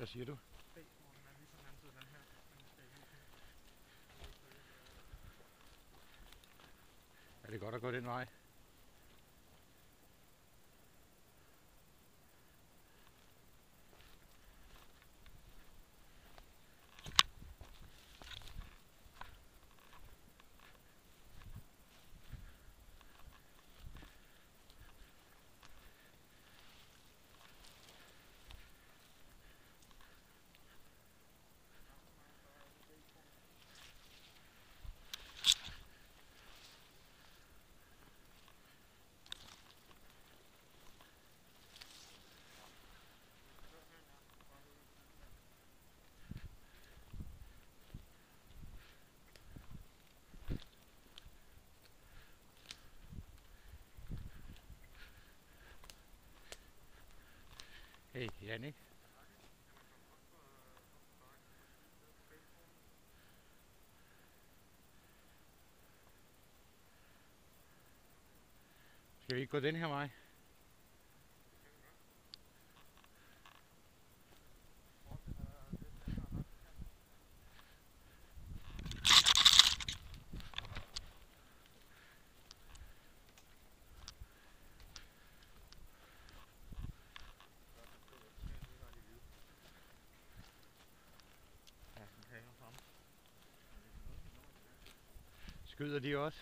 siger du? B-sporten er lige på den anden side af den her, men skal I lige Er det godt at gå den vej? Hey, Jannik. Skal vi ikke gå den her vej? Skyder de også?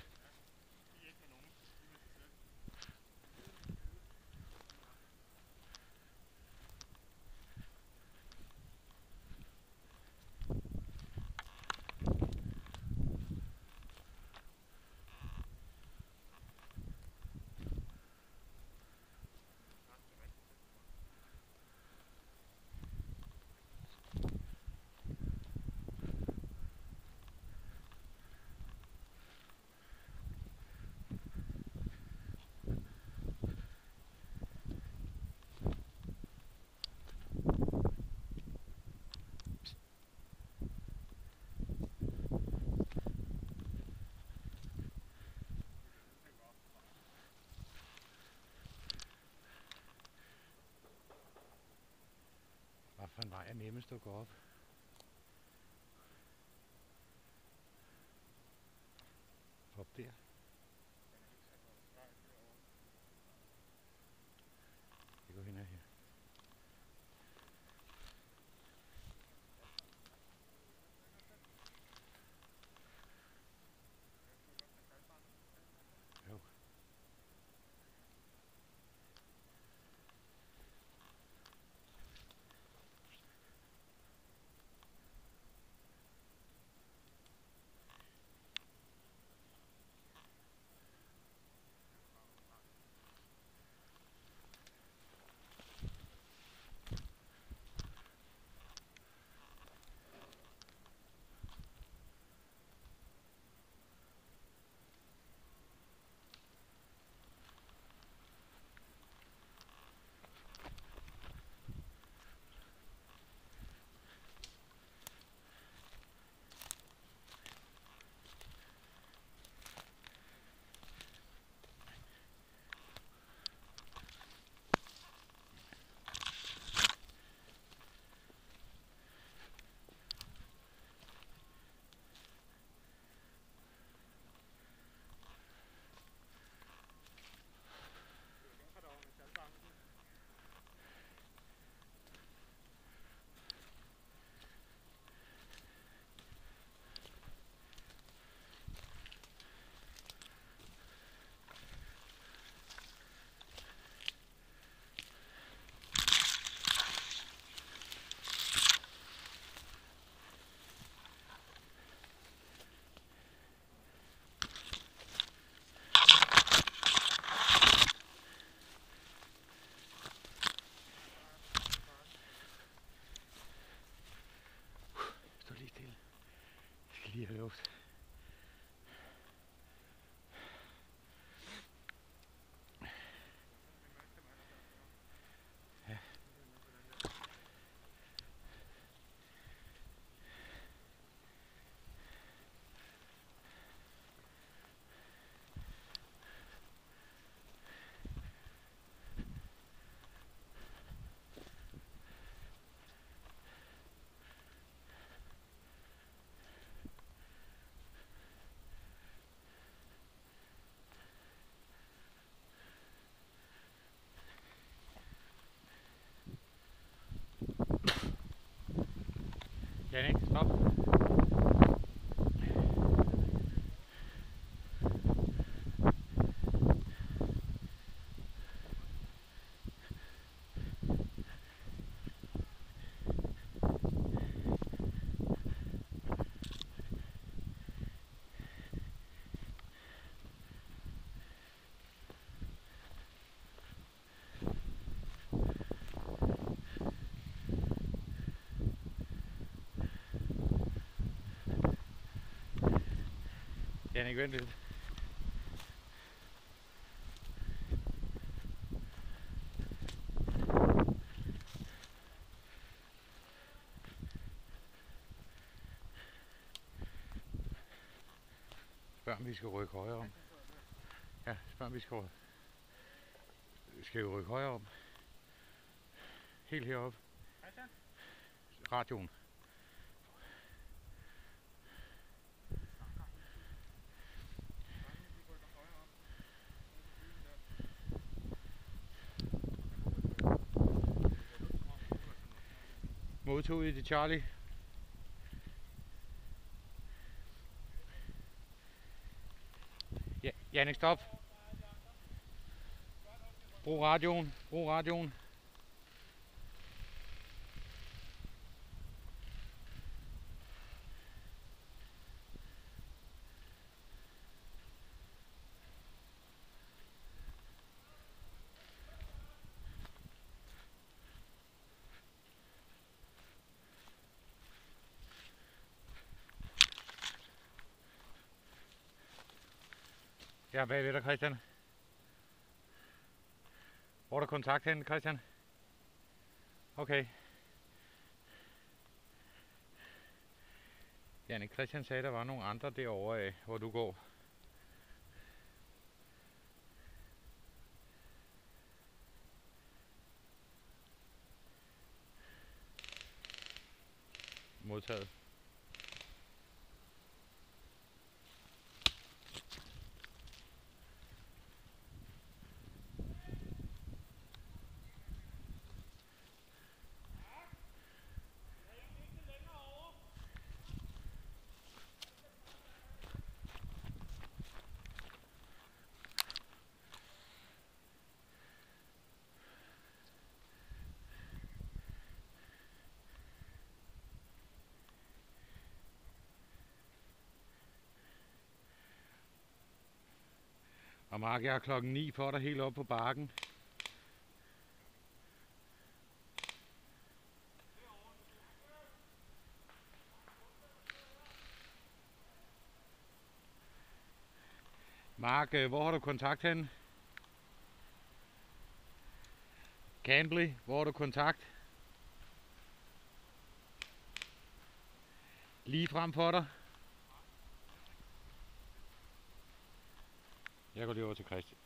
Hvad for en vej er nemmest at gå op? Op der. Vi går hen ad her. Jo. Jannik, stop. Jannik, vent lidt. Spørg om vi skal rykke højere om. Ja, spørg om vi skal jo rykke højere om. Helt heroppe. Radioen. Modtog I det, Charlie? Ja, Jannik, stop. Brug radioen. Brug radioen. Jeg er bagved dig, Christian. Hvor er der kontakt hen, Christian? Okay. Jannik, Christian sagde, der var nogle andre derovre af, hvor du går. Modtaget. Og Mark, jeg er klokken 9 for dig helt op på bakken. Mark, hvor har du kontakt hen? Cambly, hvor har du kontakt? Lige frem for dig. Jeg går lige over til Christian.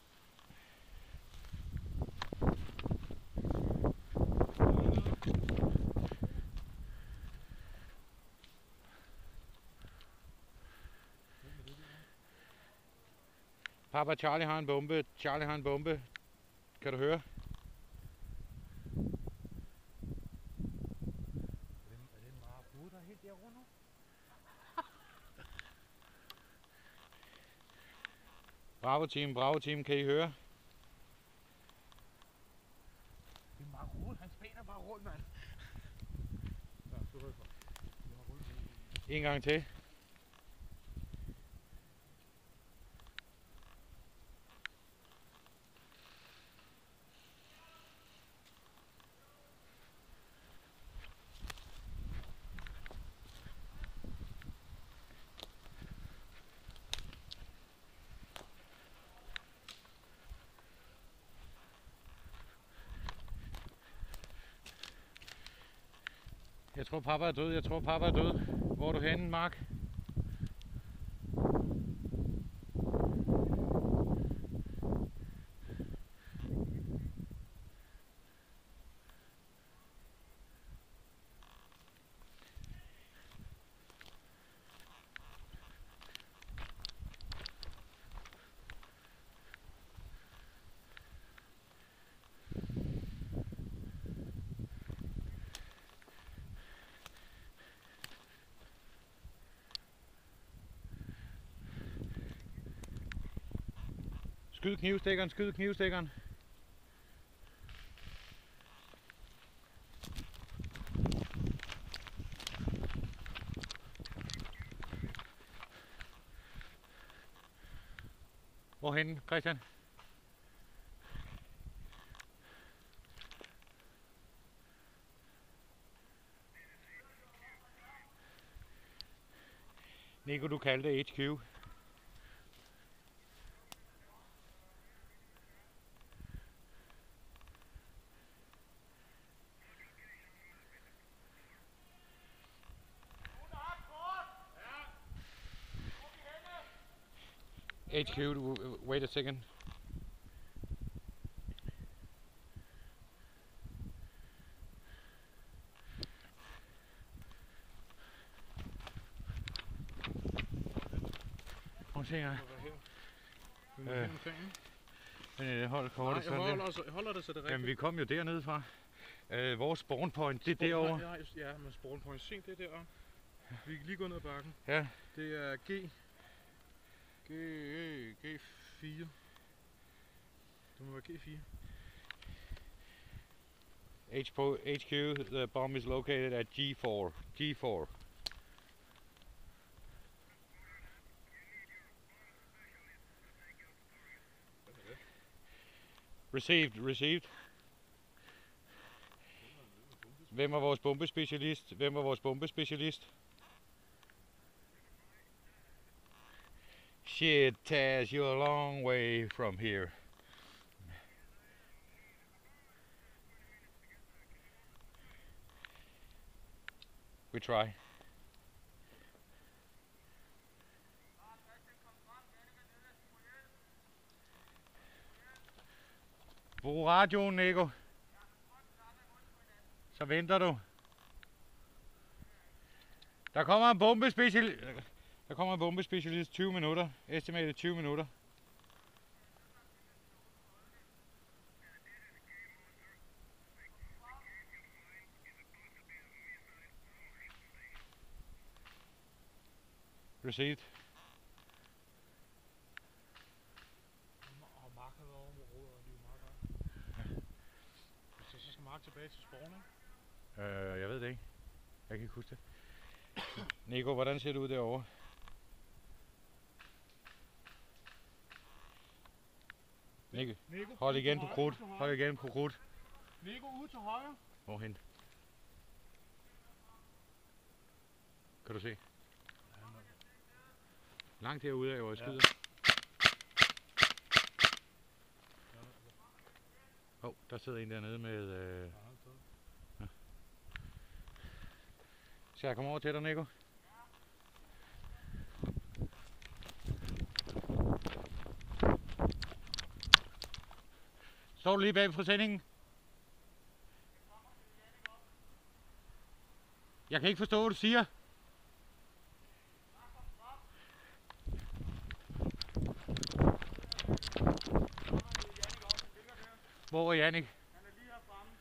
Papa, Charlie har en bombe. Charlie har en bombe. Kan du høre? Er det en marabou, der er helt derovre nu? Bravo team, kan I høre? Det er en marabou, han spænder bare rundt, mand. Ja, du hører så. En gang til. Jeg tror Papa er død. Hvor er du henne, Mark? Skyd knivstikkeren, skyd knivstikkeren. Hvorhen, Christian? Nico, du kaldte HQ. HQ, wait a second. Prøv at se her. Hold kortet sådan lidt. Jeg holder det, så det er rigtigt. Jamen, vi kom jo dernede fra. Vores spawn point, det er derovre. Ja, men spawn point, se det deroppe. Vi kan lige gå ned ad bakken. Ja. Det er G4. Det må være G4. HQ, the bomb is located at G4. G4. Received. Hvem er vores bombespecialist? Shit, Taz, you're a long way from here. We try. Brug radioen, Nico. Så venter du. Der kommer en bombespecialist 20 minutter. Estimated 20 minutter. Received. Så skal Mark tilbage til spawn, ikke? Jeg ved det ikke. Jeg kan ikke huske det. Nico, hvordan ser det ud derovre? Nico, hold igen på krudt. Hold igen på krudt. Nico, ude til højre. Hvorhen? Kan du se? Langt herude af, hvor jeg skyder. Der sidder en dernede med... Ja. Skal jeg komme over til dig, Nico? Står du lige bag præsendingen? Jeg kan ikke forstå, hvad du siger. Hvor er Jannik? Han er lige herfremme.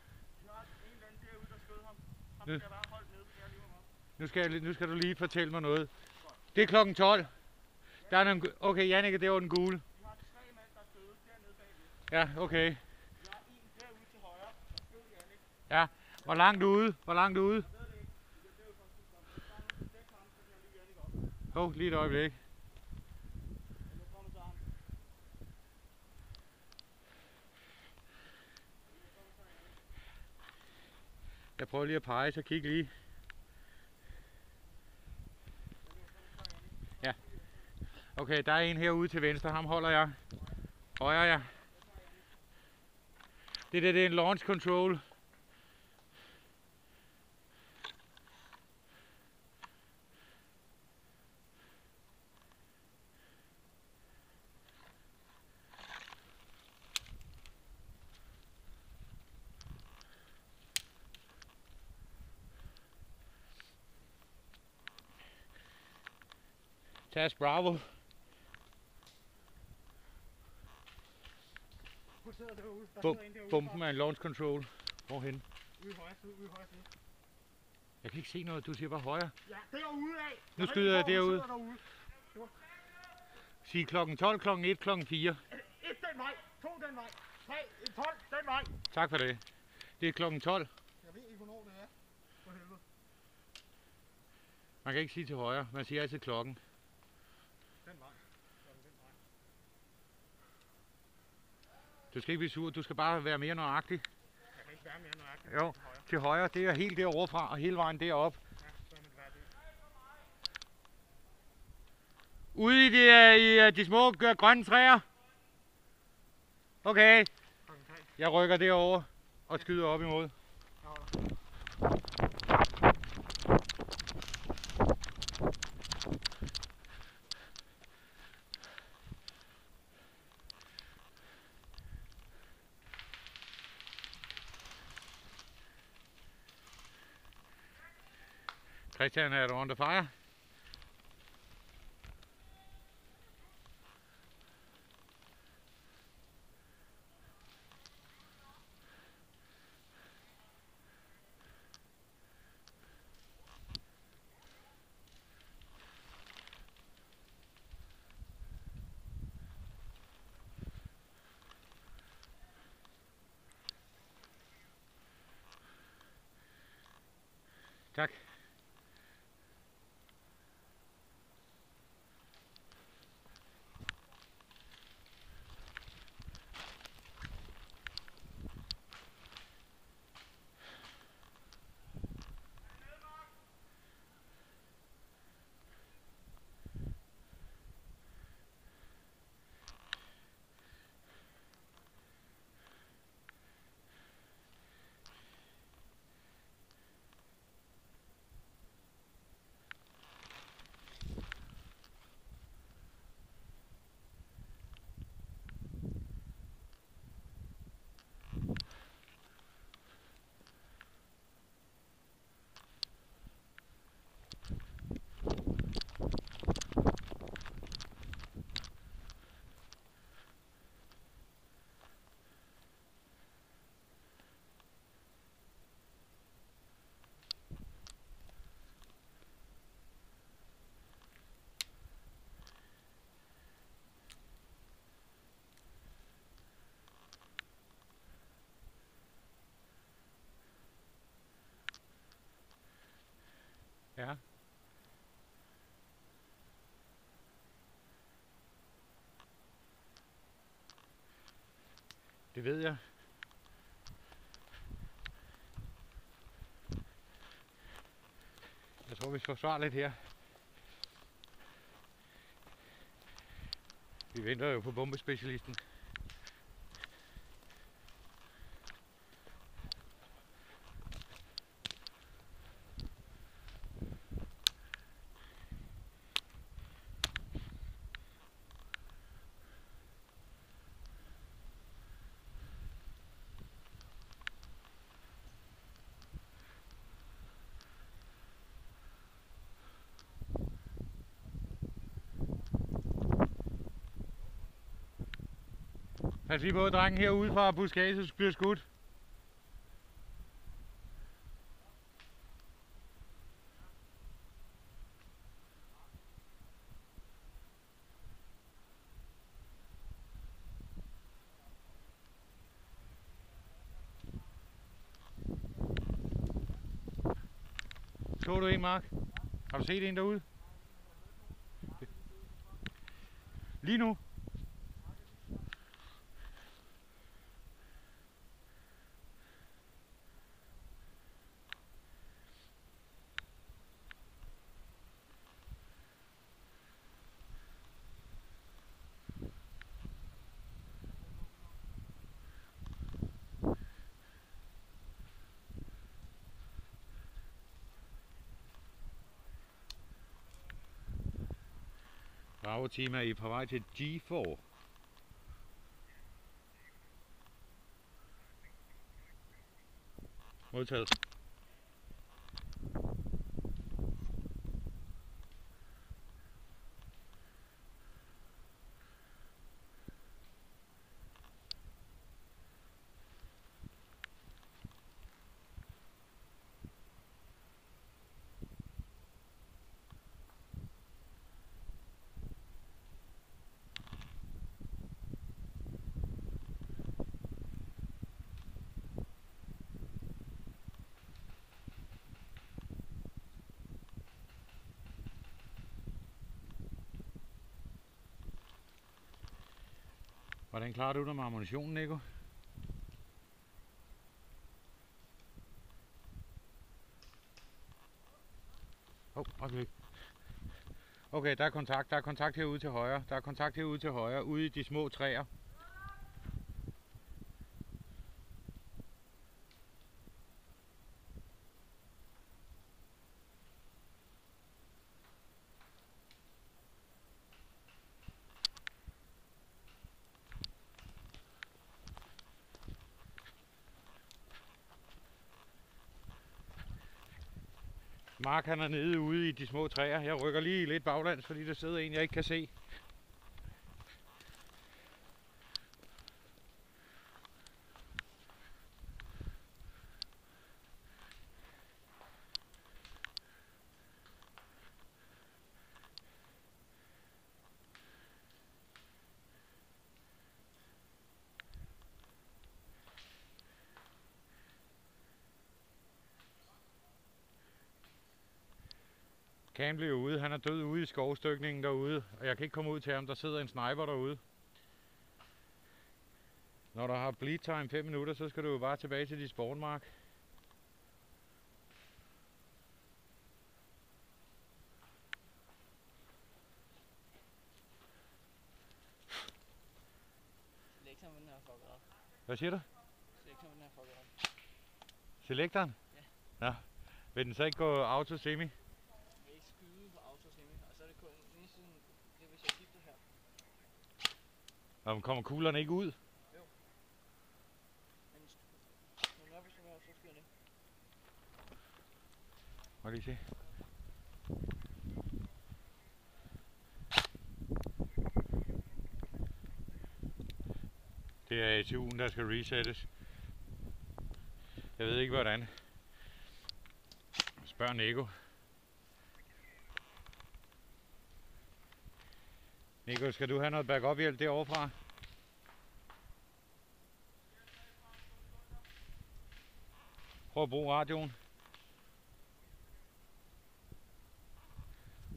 Vi har en eller anden derude, der skød ham. Ham skal jeg bare holde nede, så jeg lige ham op. Nu skal du lige fortælle mig noget. Det er klokken 12. Der er nogle... Okay, Jannik, det var den gule. Vi har 3 mænd, der er døde dernede bagved. Ja, okay. Vi har en derude til højre, der skød Jannik. Ja, hvor langt ude? Hvor langt ude? Jeg ved det ikke. Det er jo faktisk sammen. Dæk ham, så kan jeg lige Jannik op. Lige et øjeblik. Nu kommer så ham. Jeg prøver lige at pege, så kig lige. Ja. Okay, der er en herude til venstre. Ham holder jeg. Højre, ja. Det er en launch control. Task Bravo. Bomben er en launch control. Hvorhen? Ude i højre side, ude i højre side. Jeg kan ikke se noget, du siger bare højre. Ja, derude af. Nu skyder jeg derude. Sig klokken 12, klokken 1, klokken 4. 1 der den vej, 2 den vej, 3, 12 den vej. Tak for det. Det er klokken 12. Jeg ved ikke, hvornår det er. For helvede. Man kan ikke sige til højre, man siger altid klokken. Den vej. Den vej. Du skal ikke blive sur, du skal bare være mere nøjagtig. Jeg kan ikke være mere nøjagtig. Jo, til højre, det er helt derovre fra og hele vejen derop. Ja, så er man færdig. Ude i de små grønne træer. Okay, Klokken 3. jeg rykker derover og skyder op imod. Jeg holder. Christian, er du under fire? Tak. Ja. Det ved jeg. Jeg tror, vi skal forsvare lidt her. Vi venter jo på bombespecialisten. Pas lige på, drengen herude fra buskaget bliver skudt. Så du en, Mark? Har du set en derude? Lige nu? Bravo team, er I på vej til G4? Modtaget. Hvordan klarer du dig med ammunitionen, Nico? Okay. Okay, der er kontakt. Der er kontakt herude til højre. Der er kontakt herude til højre, ude i de små træer. Mark han er nede ude i de små træer. Jeg rykker lige lidt baglands, fordi der sidder en, jeg ikke kan se. Cam bliver ude. Han er død ude i skovstykningen derude, og jeg kan ikke komme ud til ham. Der sidder en sniper derude. Når der har bleed time 5 minutter, så skal du jo bare tilbage til dit spawnmark. Selektoren den her fucket op. Hvad siger du? Selektoren den her fucket op. Selektoren? Ja. Ja. Vil den så ikke gå auto semi? Jeg vil ikke skyde på autosemi, og så er det kun lige siden, det er hvis jeg skifter her. Og kommer kuglerne ikke ud? Jo. Men når vi så sker det. Må lige se. Det er ATU'en, der skal resettes. Jeg ved ikke hvordan. Spørg Nico. Nico, skal du have noget backup hjælp derovre fra? Prøv at bruge radioen.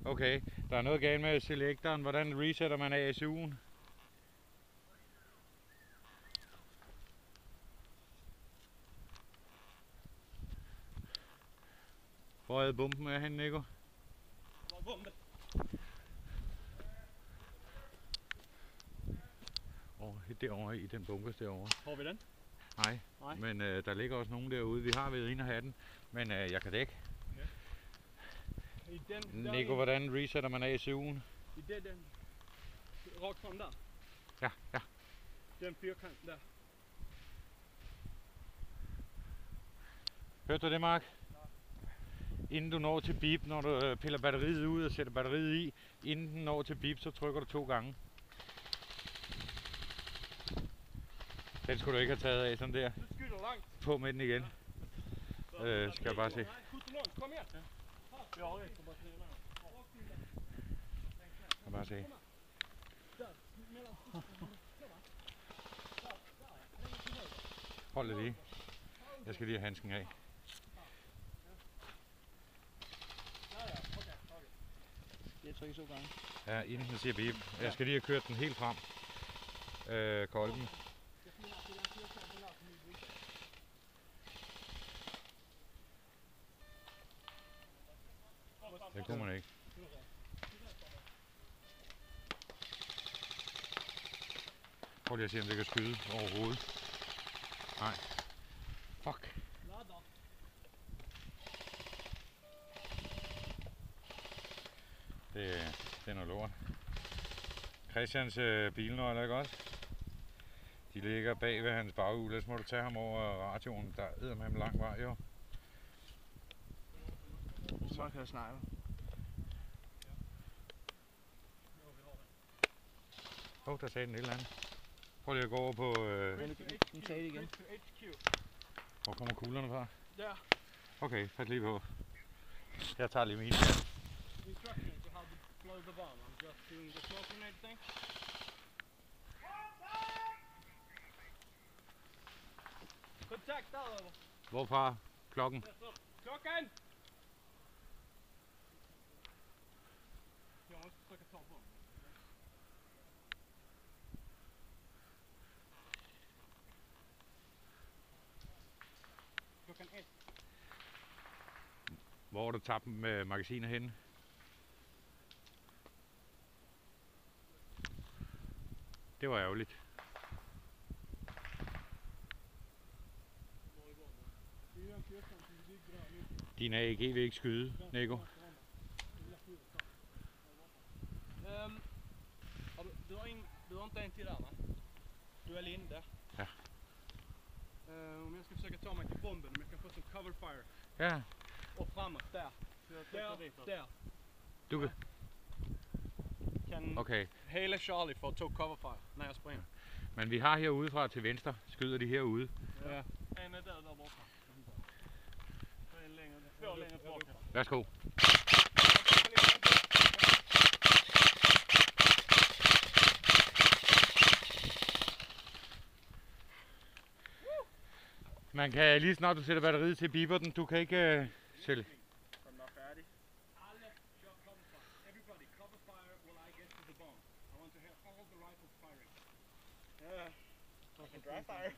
Okay, der er noget galt med selektoren. Hvordan resetter man ASU'en? Hvor er bomben af henne, Nico? Hvor er bomben? Derovre i den bunkers derovre. Får vi den? Nej, Nej. men der ligger også nogen derude. Vi har været inde og have den, men jeg kan dække. I den, Nico, hvordan resetter man ASU'en? I den rakt frem der. Ja, ja. Den firkant der. Hørte du det, Mark? Inden du når til beep, når du piller batteriet ud og sætter batteriet i, inden den når til beep, så trykker du 2 gange. Den skulle du ikke have taget af sådan der. Du skyder langt. På med den igen. Skal jeg bare se. Kom her. Ja, okay. Skal jeg bare se. Hold det lige. Jeg skal lige have handsken af. Jeg trykker 2 gange. Ja, inden den siger beep. Jeg skal lige have kørt den helt frem. Kolben. Det kunne man ikke. Prøv lige at se, om det kan skyde overhovedet. Nej. Fuck. Det er noget lort. Christians bilnøgler, ikke også? De ligger bag ved hans baghjul, ellers må du tage ham over radioen. Der æder med ham lang vej, jo. Så kan jeg snakke. Der sagde den et eller andet. Prøv lige at gå over på... Nu sagde det igen. Hvor kommer kuglerne fra? Der. Okay, pas lige på. Jeg tager lige min. Instructions to how to blow the bomb. I'm just doing the smoke grenade thing. Kontakt derover. Hvorfra? Klokken? Klokken! Jeg måste försöka ta på. Hvor du tabte med magasinet henne? Det var ærgerligt. Din AEG vil ikke skyde, Nico. Du har inte en till där, va? Du är alene där. Ja. Om jag ska försöka ta mig till bomben, om jag kan få som cover fire. Ja, Och framåt, där. Där. du kan. Kan Okay, hela Charlie få to cover fire, när jag springer. men vi har herudefra til venstre. Skyder de herude. Ja. En är där borta. Så en längre, två längre tillbaka. Værsgo. Man kan lige snart du sætter batteriet til biber den. Du kan ikke sælge. Den er færdig. Alle shot cover fire. Everybody cover fire while I get to the bomb. I want to hear all the rifles firing. Yeah. I can dry fire.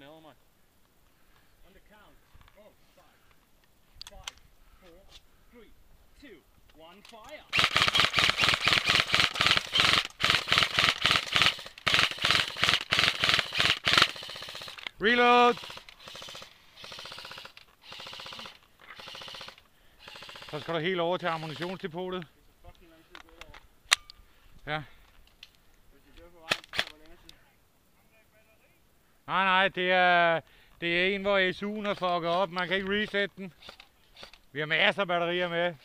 Nail mig. On the count. Oh, 5, 4, 3, 2, 1, fire! Reload! Så skal du helt over til ammunitionsdepotet. Ja. Nej, det er en, hvor SU'en er fucket op. Man kan ikke reset den. Vi har masser af batterier med.